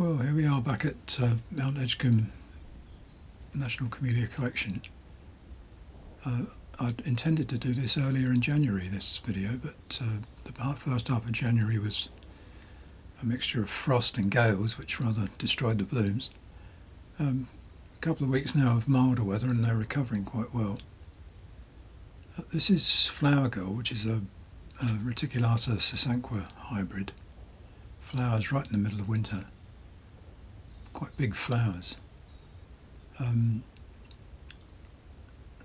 Well, here we are back at Mount Edgcumbe National Camellia Collection. I'd intended to do this earlier in January, this video, but the first half of January was a mixture of frost and gales, which rather destroyed the blooms. A couple of weeks now of milder weather and they're recovering quite well. This is Flower Girl, which is a Reticulata Sasanqua hybrid. Flowers right in the middle of winter. Quite big flowers. And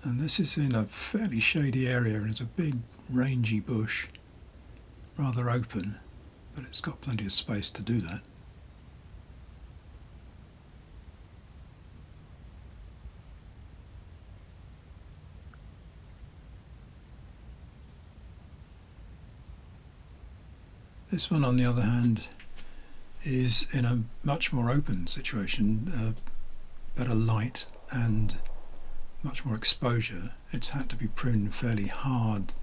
this is in a fairly shady area, and it's a big rangy bush, rather open, but it's got plenty of space to do that. This one, on the other hand, is in a much more open situation, better light and much more exposure. It's had to be pruned fairly hard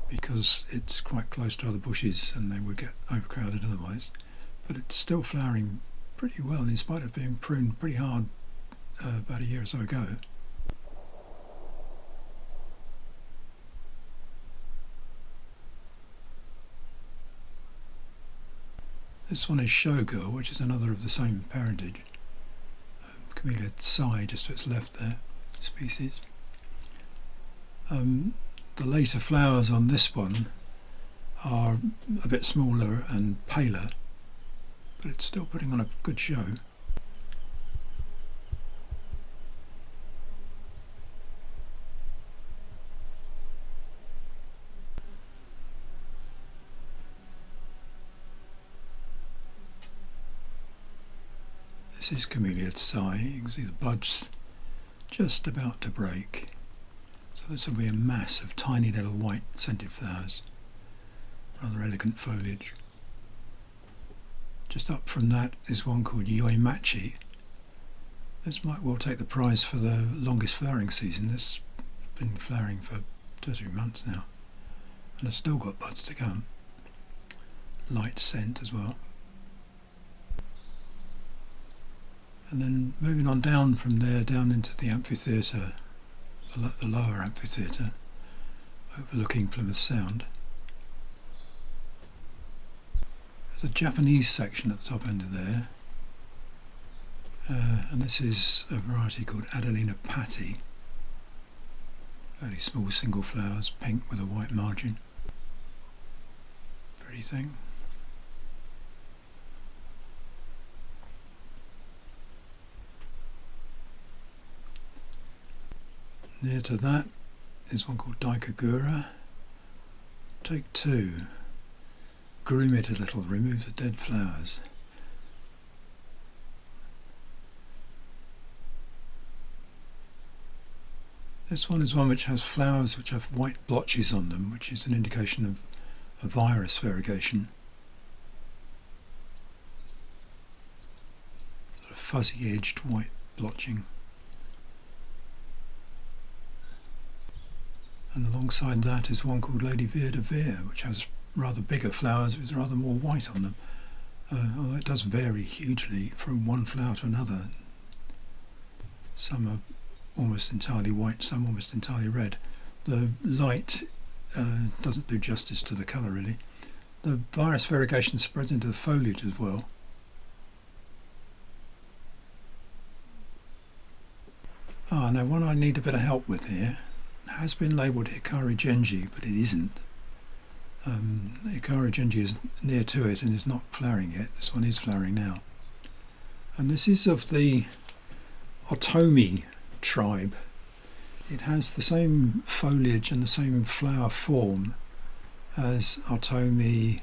because it's quite close to other bushes and they would get overcrowded otherwise, but it's still flowering pretty well in spite of being pruned pretty hard about a year or so ago. This one is Showgirl, which is another of the same parentage. Camellias, just to its left there, species. The later flowers on this one are a bit smaller and paler, but it's still putting on a good show. This is Camellias. You can see the buds just about to break. So this will be a mass of tiny little white scented flowers. Rather elegant foliage. Just up from that is one called Yoimachi. This might well take the prize for the longest flowering season. This has been flowering for 2 or 3 months now, and has still got buds to come. Light scent as well. And then moving on down from there, down into the amphitheatre, the lower amphitheatre, overlooking Plymouth Sound. There's a Japanese section at the top end of there, and this is a variety called Adelina Patti. Fairly small single flowers, pink with a white margin. Pretty thing. Near to that is one called Daikagura. Take 2. Groom it a little, remove the dead flowers. This one is one which has flowers which have white blotches on them, which is an indication of a virus variegation. Sort of fuzzy edged white blotching. And alongside that is one called Lady Veer de Veer, which has rather bigger flowers with rather more white on them, although it does vary hugely from one flower to another. Some are almost entirely white, some almost entirely red. The light doesn't do justice to the colour really. The virus variegation spreads into the foliage as well. Now one I need a bit of help with here. Has been labelled Hikari Genji, but it isn't. Hikari Genji is near to it and is not flowering yet. This one is flowering now. And this is of the Otomi tribe. It has the same foliage and the same flower form as Otomi,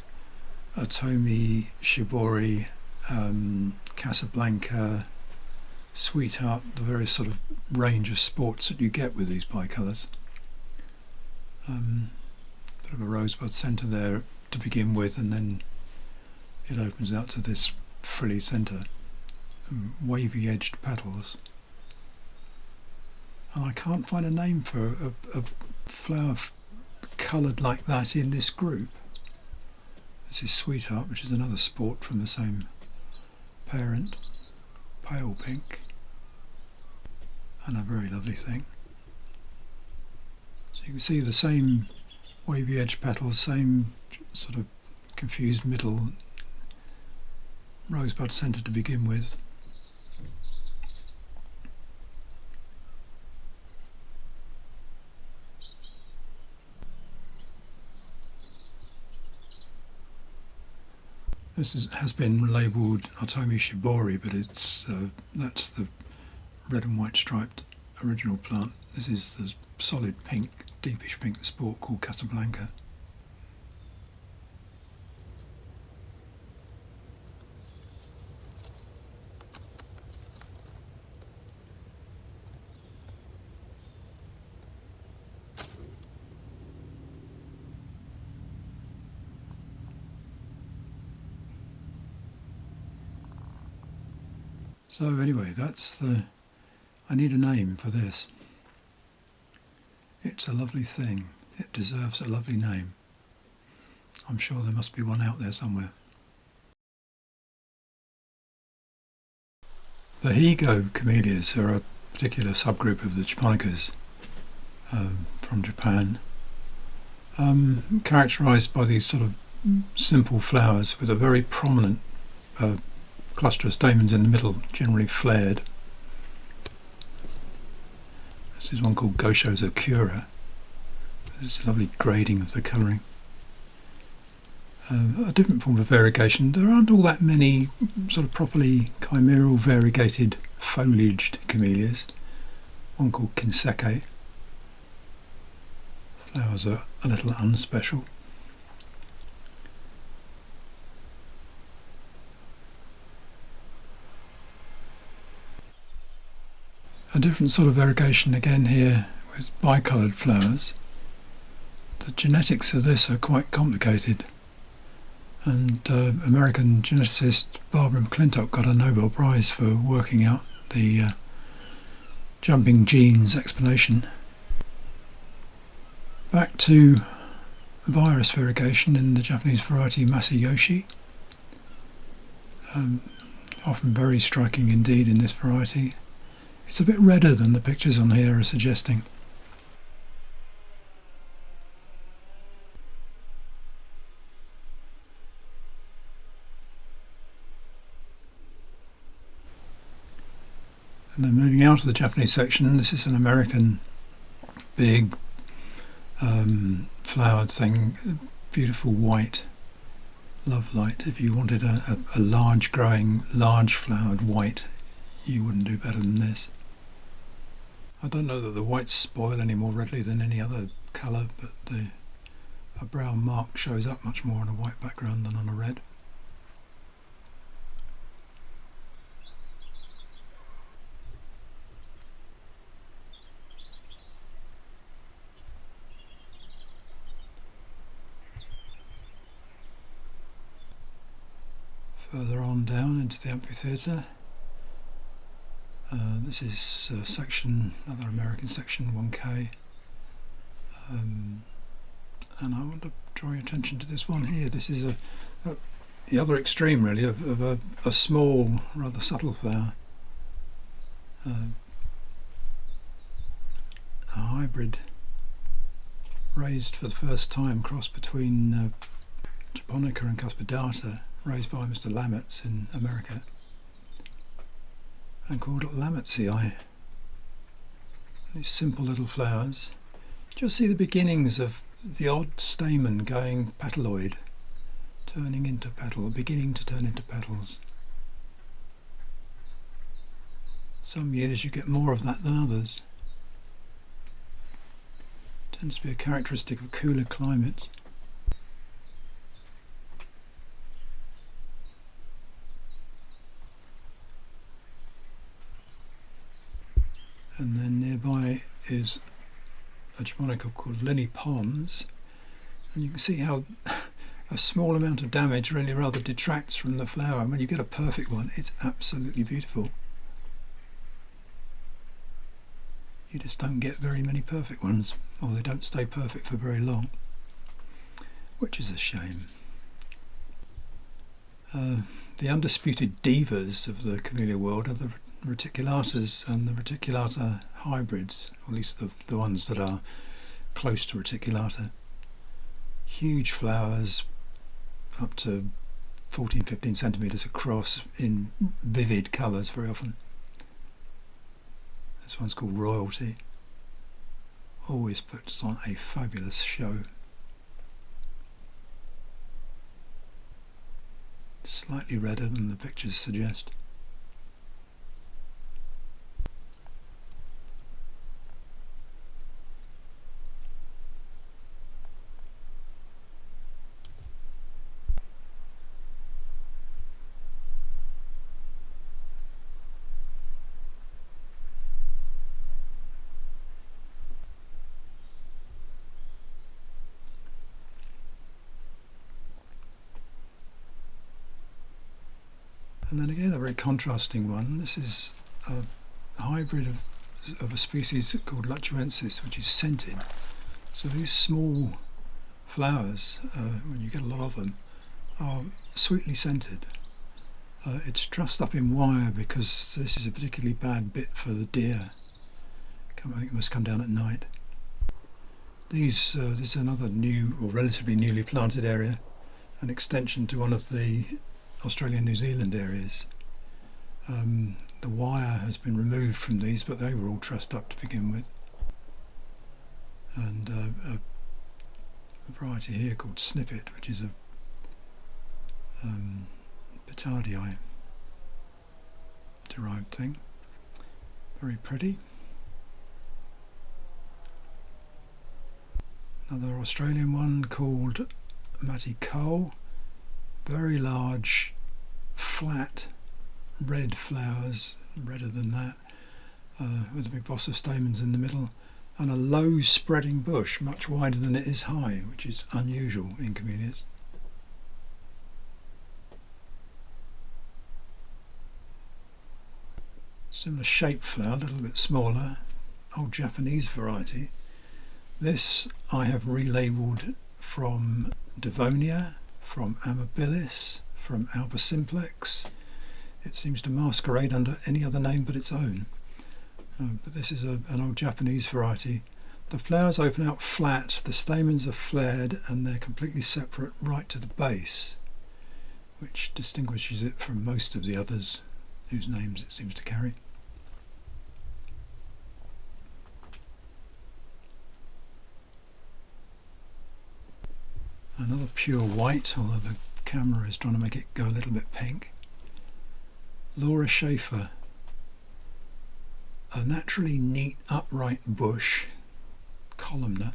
Shibori, Casablanca, Sweetheart, the various sort of range of sports that you get with these bicolours. Bit of a rosebud centre there to begin with, and then it opens out to this frilly centre, wavy edged petals. And I can't find a name for a flower coloured like that in this group. This is Sweetheart, which is another sport from the same parent, pale pink, and a very lovely thing. So you can see the same wavy edge petals, same sort of confused middle rosebud centre to begin with. This has been labelled Otomi Shibori, but that's the red and white striped original plant. This is the solid pink, deepish pink sport called Casablanca. So anyway, I need a name for this. It's a lovely thing. It deserves a lovely name. I'm sure there must be one out there somewhere. The Higo camellias are a particular subgroup of the japonicas from Japan, characterised by these sort of simple flowers with a very prominent cluster of stamens in the middle, generally flared. This is one called Gosho Zakura. It's a lovely grading of the colouring. A different form of variegation. There aren't all that many sort of properly chimeral variegated foliaged camellias. One called Kinseke. Flowers are a little unspecial. A different sort of variegation again here with bicoloured flowers. The genetics of this are quite complicated, and American geneticist Barbara McClintock got a Nobel Prize for working out the jumping genes explanation. Back to virus variegation in the Japanese variety Masayoshi. Often very striking indeed in this variety. It's a bit redder than the pictures on here are suggesting. And then moving out of the Japanese section, this is an American big flowered thing, beautiful white, love light. If you wanted a large growing, large flowered white, you wouldn't do better than this. I don't know that the whites spoil any more readily than any other colour, but a brown mark shows up much more on a white background than on a red. Further on down into the amphitheatre, this is another American section 1K, and I want to draw your attention to this one here. This is the other extreme really of a small, rather subtle flower, a hybrid raised for the first time, cross between japonica and cuspidata, raised by Mr. Lametz in America, and called williamsii. These simple little flowers. Just see the beginnings of the odd stamen going petaloid, turning into petal, beginning to turn into petals. Some years you get more of that than others. Tends to be a characteristic of cooler climates. And then nearby is a japonica called Lily Pons, and you can see how a small amount of damage really rather detracts from the flower, and when you get a perfect one it's absolutely beautiful. You just don't get very many perfect ones, or they don't stay perfect for very long, which is a shame. The undisputed divas of the camellia world are the reticulatas and the reticulata hybrids, or at least the ones that are close to reticulata. Huge flowers up to 14-15 centimetres across in vivid colours very often. This one's called Royalty. Always puts on a fabulous show. Slightly redder than the pictures suggest. And then again a very contrasting one. This is a hybrid of a species called Luchuensis, which is scented. So these small flowers, when you get a lot of them, are sweetly scented. It's trussed up in wire because this is a particularly bad bit for the deer. I think it must come down at night. This is another new or relatively newly planted area, an extension to one of the Australia and New Zealand areas. The wire has been removed from these, but they were all trussed up to begin with. And a variety here called Snippet, which is a Petardii derived thing. Very pretty. Another Australian one called Matty Cole. Very large, flat, red flowers, redder than that, with a big boss of stamens in the middle, and a low spreading bush, much wider than it is high, which is unusual in camellias. Similar shaped flower, a little bit smaller, old Japanese variety. This I have relabelled from Devonia, from Amabilis, from Alba Simplex. It seems to masquerade under any other name but its own. But this is an old Japanese variety. The flowers open out flat, the stamens are flared, and they're completely separate right to the base, which distinguishes it from most of the others whose names it seems to carry. Another pure white, although the camera is trying to make it go a little bit pink. Laura Schaefer. A naturally neat upright bush, columnar,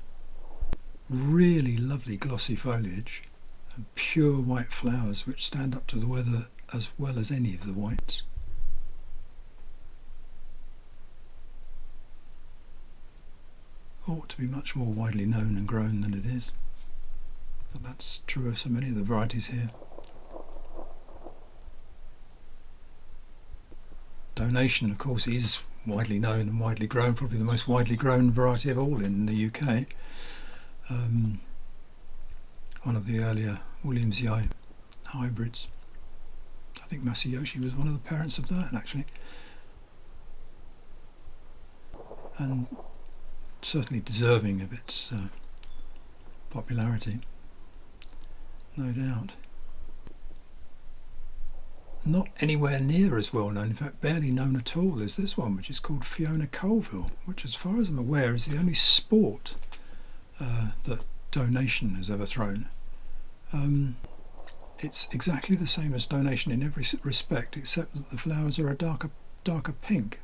really lovely glossy foliage, and pure white flowers which stand up to the weather as well as any of the whites. Ought to be much more widely known and grown than it is, but that's true of so many of the varieties here. Donation, of course, is widely known and widely grown, probably the most widely grown variety of all in the UK. One of the earlier williamsii hybrids. I think Masayoshi was one of the parents of that, actually. And certainly deserving of its popularity, no doubt. Not anywhere near as well known, in fact barely known at all, is this one, which is called Fiona Colville, which as far as I'm aware is the only sport that Donation has ever thrown. It's exactly the same as Donation in every respect, except that the flowers are a darker pink.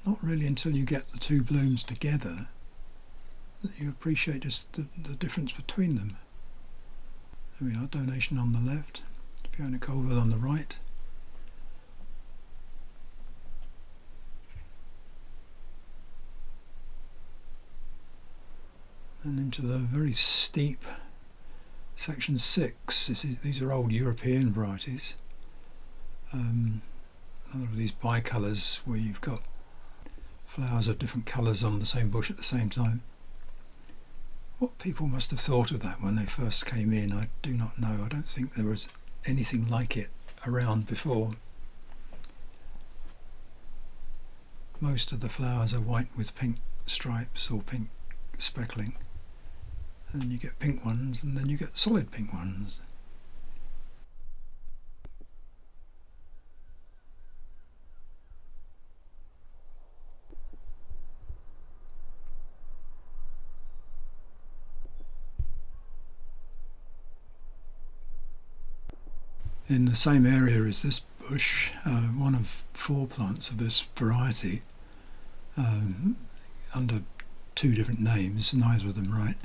Not really until you get the two blooms together that you appreciate just the difference between them. There we are, Donation on the left, Fiona Colville on the right. And into the very steep section 6. These are old European varieties. A lot of these bicolours where you've got flowers of different colours on the same bush at the same time. What people must have thought of that when they first came in, I do not know. I don't think there was anything like it around before. Most of the flowers are white with pink stripes or pink speckling, and then you get pink ones, and then you get solid pink ones. In the same area as this bush, one of 4 plants of this variety, under 2 different names, neither of them right.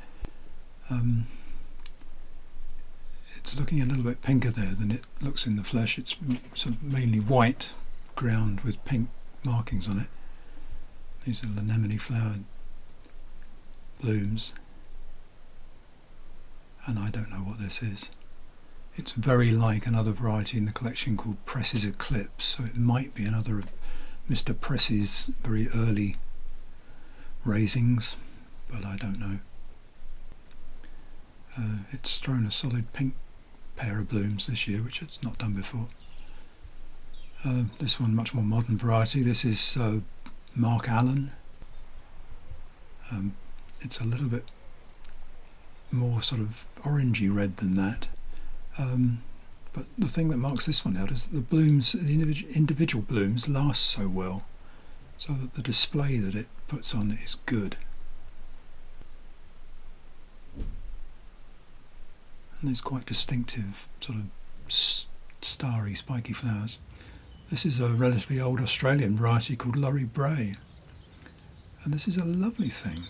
It's looking a little bit pinker there than it looks in the flesh. It's sort of mainly white ground with pink markings on it. These are anemone flowered blooms, and I don't know what this is. It's very like another variety in the collection called Press's Eclipse, so it might be another of Mr. Press's very early raisings, but I don't know. It's thrown a solid pink pair of blooms this year, which it's not done before. This one, much more modern variety. This is Mark Allen. It's a little bit more sort of orangey red than that. But the thing that marks this one out is that the blooms, the individual blooms, last so well, so that the display that it puts on is good. And these quite distinctive sort of starry, spiky flowers. This is a relatively old Australian variety called Lorry Bray, and this is a lovely thing.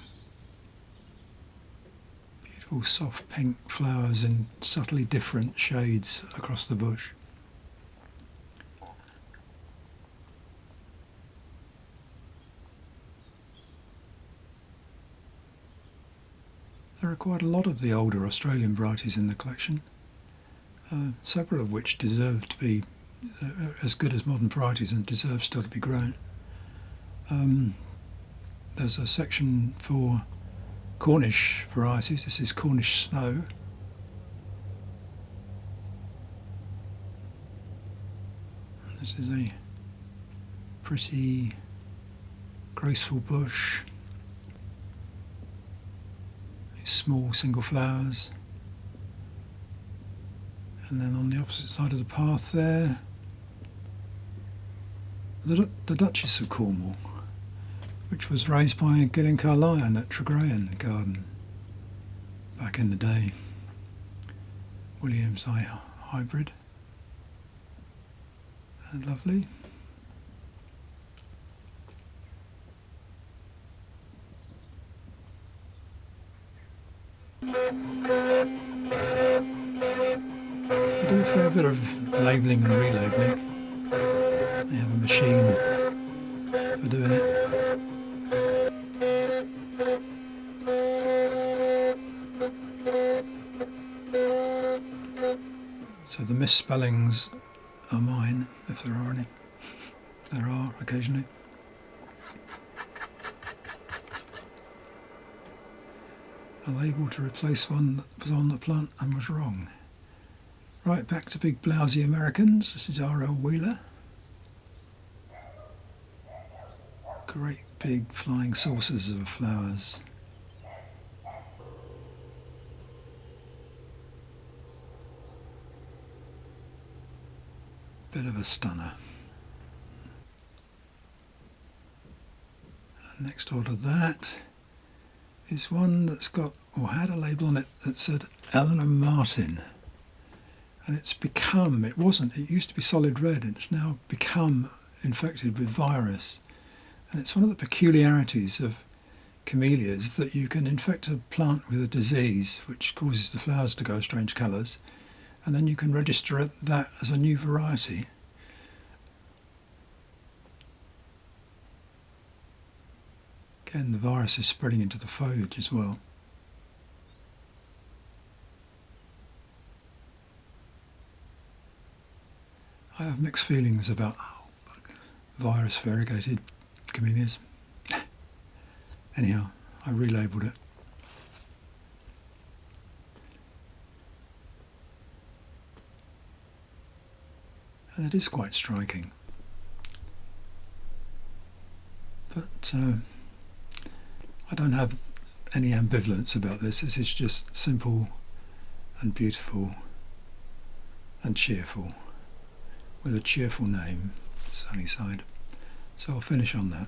Soft pink flowers in subtly different shades across the bush. There are quite a lot of the older Australian varieties in the collection, several of which deserve to be as good as modern varieties and deserve still to be grown. There's a section for Cornish varieties. This is Cornish Snow. And this is a pretty graceful bush. These small single flowers. And then on the opposite side of the path there, the Duchess of Cornwall, which was raised by Gillian Carlyon at Tregrayan Garden back in the day. williamsii hybrid. And lovely. I do a fair bit of labelling and relabelling. I have a machine for doing it. So the misspellings are mine, if there are any. There are, occasionally. A label to replace one that was on the plant and was wrong. Right, back to big blousy Americans. This is R.L. Wheeler. Great big flying saucers of flowers. Bit of a stunner. And next door to that is one that's got, or had a label on it that said Eleanor Martin. And it's become, it used to be solid red, and it's now become infected with virus. And it's one of the peculiarities of camellias that you can infect a plant with a disease which causes the flowers to go strange colours, and then you can register that as a new variety. Again, the virus is spreading into the foliage as well. I have mixed feelings about virus-variegated camellias. Anyhow, I relabeled it. And it is quite striking. But I don't have any ambivalence about this. This is just simple and beautiful and cheerful, with a cheerful name, Sunnyside. So I'll finish on that.